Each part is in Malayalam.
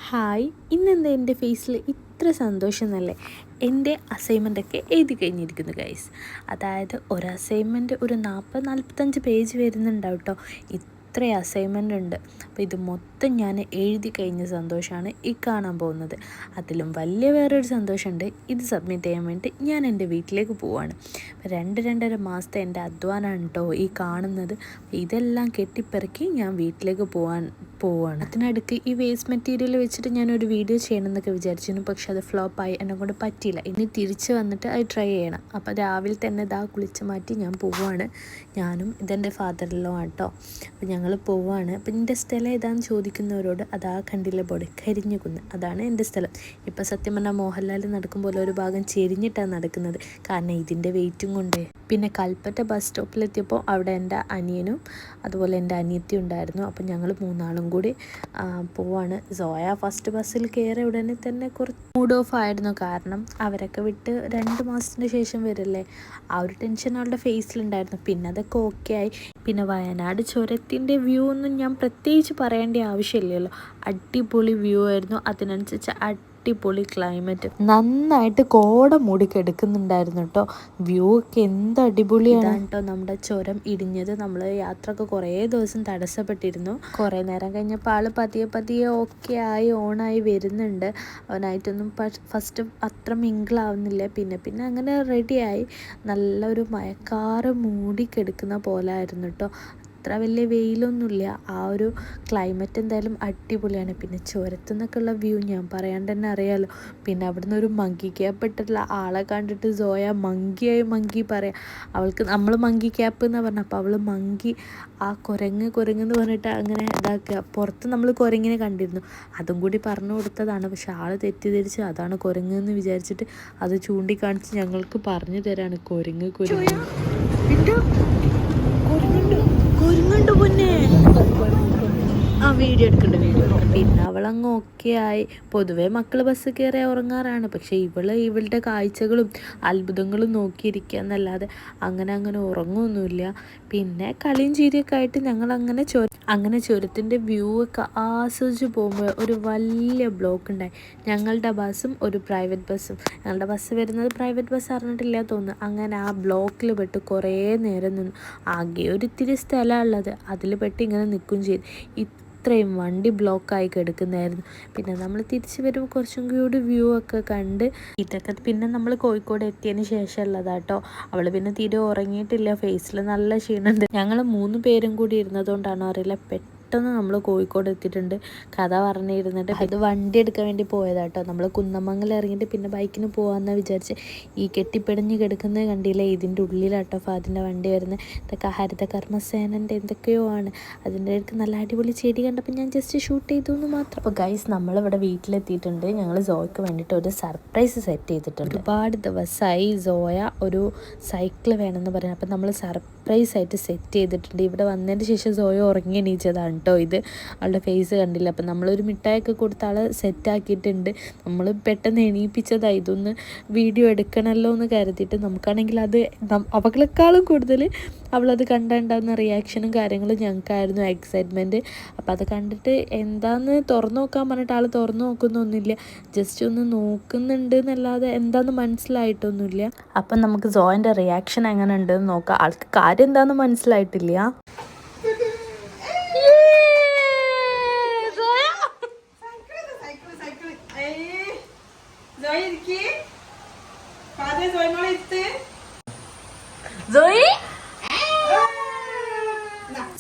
ഹായ്, ഇന്നെന്താ എൻ്റെ ഫേസിൽ ഇത്ര സന്തോഷം എന്നല്ലേ? എൻ്റെ അസൈൻമെൻറ്റൊക്കെ എഴുതി കഴിഞ്ഞിരിക്കുന്നു ഗൈസ്. അതായത് ഒരു അസൈൻമെൻറ്റ് ഒരു 40-45 പേജ് വരുന്നുണ്ടാവും കേട്ടോ. ഇത്രയും അസൈൻമെൻ്റ് ഉണ്ട്. അപ്പോൾ ഇത് മൊത്തം ഞാൻ എഴുതി കഴിഞ്ഞ സന്തോഷമാണ് ഈ കാണാൻ പോകുന്നത്. അതിലും വലിയ വേറൊരു സന്തോഷമുണ്ട്. ഇത് സബ്മിറ്റ് ചെയ്യാൻ വേണ്ടി ഞാൻ എൻ്റെ വീട്ടിലേക്ക് പോവുകയാണ്. 2-2.5 മാസത്തെ എൻ്റെ അധ്വാനമാണ് കേട്ടോ ഈ കാണുന്നത്. ഇതെല്ലാം കെട്ടിപ്പെറുക്കി ഞാൻ വീട്ടിലേക്ക് പോവുകയാണ്. അതിനടുക്ക് ഈ വേസ്റ്റ് മെറ്റീരിയൽ വെച്ചിട്ട് ഞാനൊരു വീഡിയോ ചെയ്യണമെന്നൊക്കെ വിചാരിച്ചിരുന്നു. പക്ഷെ അത് ഫ്ലോപ്പായി, എന്നെ കൊണ്ട് പറ്റിയില്ല. ഇനി തിരിച്ച് വന്നിട്ട് അത് ട്രൈ ചെയ്യണം. അപ്പോൾ രാവിലെ തന്നെ കുളിച്ച് മാറ്റി ഞാൻ പോവുകയാണ്. ഞാനും ഇതെൻ്റെ ഫാദറിലോ ആട്ടോ. അപ്പോൾ ഞങ്ങൾ പോവുകയാണ്. അപ്പം എൻ്റെ സ്ഥലം ഏതാണെന്ന് ചോദിക്കുന്നവരോട് അതാ കണ്ടില്ല ബോർഡ് കരിഞ്ഞുകുന്ന്, അതാണ് എൻ്റെ സ്ഥലം. ഇപ്പം സത്യം പറഞ്ഞാൽ മോഹൻലാൽ നടക്കുമ്പോൾ ഒരു ഭാഗം ചെരിഞ്ഞിട്ടാണ് നടക്കുന്നത്, കാരണം ഇതിൻ്റെ വെയിറ്റും കൊണ്ട്. പിന്നെ കൽപ്പറ്റ ബസ് സ്റ്റോപ്പിലെത്തിയപ്പോൾ അവിടെ എൻ്റെ അനിയനും അതുപോലെ എൻ്റെ അനിയത്തി ഉണ്ടായിരുന്നു. അപ്പം ഞങ്ങൾ മൂന്നാളും കൂടി പോവാണ്. സോയ ഫസ്റ്റ് ബസ്സിൽ കയറിയ ഉടനെ തന്നെ കുറച്ച് മൂഡ് ഓഫ് ആയിരുന്നു, കാരണം അവരൊക്കെ വിട്ട് 2 മാസത്തിന് ശേഷം വരില്ലേ, ആ ഒരു ടെൻഷൻ അവളുടെ ഫേസിലുണ്ടായിരുന്നു. പിന്നെ അതൊക്കെ ഓക്കെ ആയി. പിന്നെ വയനാട് ചുരത്തിൻ്റെ വ്യൂ ഒന്നും ഞാൻ പ്രത്യേകിച്ച് പറയേണ്ട ആവശ്യമില്ലല്ലോ. അടിപൊളി വ്യൂ ആയിരുന്നു. അതിനനുസരിച്ച് അടിപൊളി ക്ലൈമറ്റ്, നന്നായിട്ട് കോട മൂടി കിടക്കുന്നുണ്ടായിരുന്നു കേട്ടോ. വ്യൂ ഒക്കെ എന്ത് അടിപൊളിയാണ് കേട്ടോ. നമ്മുടെ ചുരം ഇടിഞ്ഞത്, നമ്മൾ യാത്രയൊക്കെ കുറേ ദിവസം തടസ്സപ്പെട്ടിരുന്നു. കുറേ നേരം കഴിഞ്ഞപ്പോൾ ആൾ പതിയെ ഓക്കെ ആയി ഓണായി വരുന്നുണ്ട്. അവനായിട്ടൊന്നും ഫസ്റ്റ് അത്ര മിങ്കിളാവുന്നില്ല. പിന്നെ അങ്ങനെ റെഡിയായി. നല്ലൊരു മഴക്കാറ് മൂടി കിടക്കുന്ന പോലെ ആയിരുന്നു കേട്ടോ. അത്ര വലിയ വെയിലൊന്നുമില്ല. ആ ഒരു ക്ലൈമറ്റ് എന്തായാലും അടിപൊളിയാണ്. പിന്നെ ചുരത്തു നിന്നൊക്കെയുള്ള വ്യൂ ഞാൻ പറയാണ്ട് തന്നെ അറിയാമല്ലോ. പിന്നെ അവിടുന്ന് ഒരു മങ്കി ക്യാപ്പ് ഇട്ടിട്ടുള്ള ആളെ കണ്ടിട്ട് സോയ മങ്കി പറയാം. അവൾക്ക് നമ്മൾ മങ്കി ക്യാപ്പ് എന്നാണ് പറഞ്ഞത്. അപ്പോൾ അവൾ മങ്കി, ആ കുരങ്ങ് എന്ന് പറഞ്ഞിട്ട് അങ്ങനെ ഇതാക്കുക. പുറത്ത് നമ്മൾ കുരങ്ങിനെ കണ്ടിരുന്നു, അതും കൂടി പറഞ്ഞു കൊടുത്തതാണ്. പക്ഷെ ആൾ തെറ്റിദ്ധരിച്ച് അതാണ് കുരങ്ങ് എന്ന് വിചാരിച്ചിട്ട് അത് ചൂണ്ടിക്കാണിച്ച് ഞങ്ങൾക്ക് പറഞ്ഞു തരാണ്. കുരങ്ങ് കുരങ്ങുണ്ട് പൊന്നെ, ആ വീഡിയോ എടുക്കണ്ട. പിന്നെ അവളങ്ങ് ഓക്കെ ആയി. പൊതുവേ മക്കൾ ബസ് കയറി ഉറങ്ങാറാണ്, പക്ഷേ ഇവളുടെ കാഴ്ചകളും അത്ഭുതങ്ങളും നോക്കിയിരിക്കുക എന്നല്ലാതെ അങ്ങനെ ഉറങ്ങുമൊന്നുമില്ല. പിന്നെ കളിയും ചിരിയൊക്കെ ആയിട്ട് ഞങ്ങൾ അങ്ങനെ ചുരത്തിൻ്റെ വ്യൂ ഒക്കെ ആസ്വദിച്ച് പോകുമ്പോൾ ഒരു വലിയ ബ്ലോക്ക് ഉണ്ടായി. ഞങ്ങളുടെ ബസ്സും ഒരു പ്രൈവറ്റ് ബസ്സും. ഞങ്ങളുടെ ബസ് വരുന്നത് പ്രൈവറ്റ് ബസ് അറിഞ്ഞിട്ടില്ല തോന്നുന്നു. അങ്ങനെ ആ ബ്ലോക്കിൽ പെട്ട് കുറേ നേരം നിന്നു. ആകെ ഒരിത്തിരി സ്ഥലമുള്ളത്, അതിൽ പെട്ട് ഇങ്ങനെ നിൽക്കുകയും ചെയ്തു. ഇത്രയും വണ്ടി ബ്ലോക്കായി കിടക്കുന്നതായിരുന്നു. പിന്നെ നമ്മൾ തിരിച്ച് വരുമ്പോൾ കുറച്ചും കൂടി വ്യൂ ഒക്കെ കണ്ട് ഇതൊക്കെ പിന്നെ നമ്മൾ കോഴിക്കോട് എത്തിയതിന് ശേഷമുള്ളതാട്ടോ. അവൾ പിന്നെ തീരെ ഉറങ്ങിയിട്ടില്ല, ഫേസിൽ നല്ല ക്ഷീണമുണ്ട്. ഞങ്ങൾ 3 പേരും കൂടി ഇരുന്നതുകൊണ്ടാണോ അറിയില്ല, പെട്ടെന്ന് നമ്മൾ കോഴിക്കോട് എത്തിയിട്ടുണ്ട്. കഥ പറഞ്ഞിരുന്നിട്ട് അത് വണ്ടി എടുക്കാൻ വേണ്ടി പോയതാട്ടോ. നമ്മൾ കുന്നമംഗലം ഇറങ്ങിയിട്ട് പിന്നെ ബൈക്കിന് പോകാമെന്ന് വിചാരിച്ച് ഈ കെട്ടിപ്പിടഞ്ഞ് കിടക്കുന്നത് കണ്ടില്ലേ, ഇതിൻ്റെ ഉള്ളിലാട്ടോ ഫാദിൻ്റെ വണ്ടി വരുന്നത്. ഇതൊക്കെ ഹരിതകർമ്മസേനൻ്റെ എന്തൊക്കെയോ ആണ്. അതിൻ്റെ അടുത്ത് നല്ല അടിപൊളി ചെടി കണ്ടപ്പോൾ ഞാൻ ജസ്റ്റ് ഷൂട്ട് ചെയ്തു എന്ന് മാത്രം. അപ്പോൾ ഗൈസ്, നമ്മളിവിടെ വീട്ടിലെത്തിയിട്ടുണ്ട്. ഞങ്ങൾ സോയ്ക്ക് വേണ്ടിയിട്ട് ഒരു സർപ്രൈസ് സെറ്റ് ചെയ്തിട്ടുണ്ട്. ഒരുപാട് ദിവസമായി സോയ ഒരു സൈക്കിൾ വേണമെന്ന് പറയുന്നത്. അപ്പം നമ്മൾ സർപ്രൈസ് ആയിട്ട് സെറ്റ് ചെയ്തിട്ടുണ്ട്. ഇവിടെ വന്നതിന് ശേഷം സോയ ഉറങ്ങി എണീച്ചതാണ് കേട്ടോ. ഇത് അവളുടെ ഫേസ് കണ്ടില്ല. അപ്പം നമ്മളൊരു മിഠായിയൊക്കെ കൊടുത്ത് ആൾ സെറ്റാക്കിയിട്ടുണ്ട്. നമ്മൾ പെട്ടെന്ന് എണീപ്പിച്ചതാണ്. ഇതൊന്ന് വീഡിയോ എടുക്കണമല്ലോ എന്ന് കരുതിയിട്ട്. നമുക്കാണെങ്കിൽ അത് അവളെക്കാളും കൂടുതൽ അവളത് കണ്ടുണ്ടാകുന്ന റിയാക്ഷനും കാര്യങ്ങളും ഞങ്ങൾക്കായിരുന്നു എക്സൈറ്റ്മെൻറ്റ്. അപ്പം അത് കണ്ടിട്ട് എന്താണെന്ന് തുറന്നു നോക്കാൻ പറഞ്ഞിട്ട് ആൾ തുറന്നു നോക്കുന്നൊന്നുമില്ല, ജസ്റ്റ് ഒന്ന് നോക്കുന്നുണ്ട് എന്നല്ലാതെ എന്താണെന്ന് മനസ്സിലായിട്ടൊന്നുമില്ല. അപ്പം നമുക്ക് സോയൻ്റെ റിയാക്ഷൻ എങ്ങനെ ഉണ്ടെന്ന് നോക്കാം. ആൾക്ക് കാര്യം എന്താണെന്ന് മനസ്സിലായിട്ടില്ല.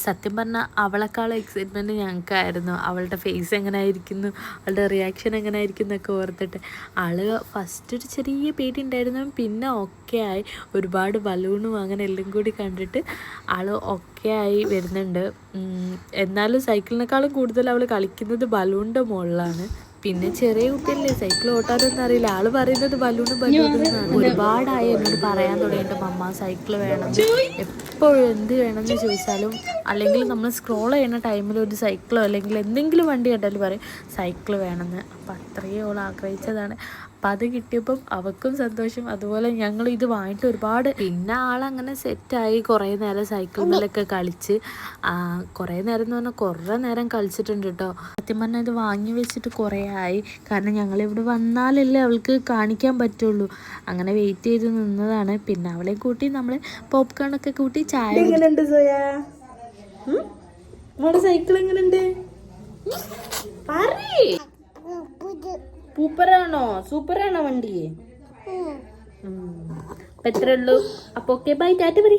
സത്യം പറഞ്ഞാൽ അവളെക്കാളും എക്സൈറ്റ്മെൻറ്റ് ഞങ്ങൾക്കായിരുന്നു. അവളുടെ ഫേസ് എങ്ങനെ ആയിരിക്കുന്നു, അവളുടെ റിയാക്ഷൻ എങ്ങനെ ആയിരിക്കും എന്നൊക്കെ ഓർത്തിട്ട്. ആൾ ഫസ്റ്റ് ഒരു ചെറിയ പേടി ഉണ്ടായിരുന്നു, പിന്നെ ഓക്കെ ആയി. ഒരുപാട് ബലൂണും അങ്ങനെ എല്ലാം കൂടി കണ്ടിട്ട് ആൾ ഓക്കെ ആയി വരുന്നുണ്ട്. എന്നാലും സൈക്കിളിനേക്കാളും കൂടുതൽ അവൾ കളിക്കുന്നത് ബലൂണിൻ്റെ മുകളിലാണ്. പിന്നെ ചെറിയ കുട്ടിയല്ലേ, സൈക്കിൾ ഓട്ടാനൊന്നും അറിയില്ല. ആൾ പറയുന്നത് ബലൂണെന്നാണ്. ഒരുപാടായി എന്നോട് പറയാൻ തുടങ്ങിയിട്ട് മമ്മ സൈക്കിൾ വേണം, എപ്പോഴും എന്ത് വേണമെന്ന് ചോദിച്ചാലും, അല്ലെങ്കിൽ നമ്മൾ സ്ക്രോൾ ചെയ്യുന്ന ടൈമിൽ ഒരു സൈക്കിളോ അല്ലെങ്കിൽ എന്തെങ്കിലും വണ്ടി കണ്ടാലും പറയും സൈക്കിൾ വേണമെന്ന്. അപ്പം അത്രയും അവൾ ആഗ്രഹിച്ചതാണ്. അപ്പം അത് കിട്ടിയപ്പം അവൾക്കും സന്തോഷം. അതുപോലെ ഞങ്ങൾ ഇത് വാങ്ങിയിട്ട് ഒരുപാട് പിന്നെ ആളങ്ങനെ സെറ്റായി കുറേ നേരം സൈക്കിൾ മേലൊക്കെ കളിച്ച് കുറേ നേരം എന്ന് പറഞ്ഞാൽ കുറേ നേരം കളിച്ചിട്ടുണ്ട് കേട്ടോ. സത്യം പറഞ്ഞാൽ ഇത് വാങ്ങി വെച്ചിട്ട് കുറേ ആയി. കാരണം ഞങ്ങളിവിടെ വന്നാലല്ലേ അവൾക്ക് കാണിക്കാൻ പറ്റുള്ളൂ. അങ്ങനെ വെയിറ്റ് ചെയ്ത് നിന്നതാണ്. പിന്നെ അവളെ കൂട്ടി നമ്മൾ പോപ്കോണൊക്കെ കൂട്ടി ചായ. എങ്ങനെയുണ്ട് സോയാ? നമ്മുടെ സൈക്കിൾ എങ്ങനെയുണ്ട്? സൂപ്പറാണോ? സൂപ്പറാണോ വണ്ടി? അപ്പൊ എത്രേ ഉള്ളൂ. അപ്പൊ ഓക്കെ ബൈ, ടാറ്റ പറ.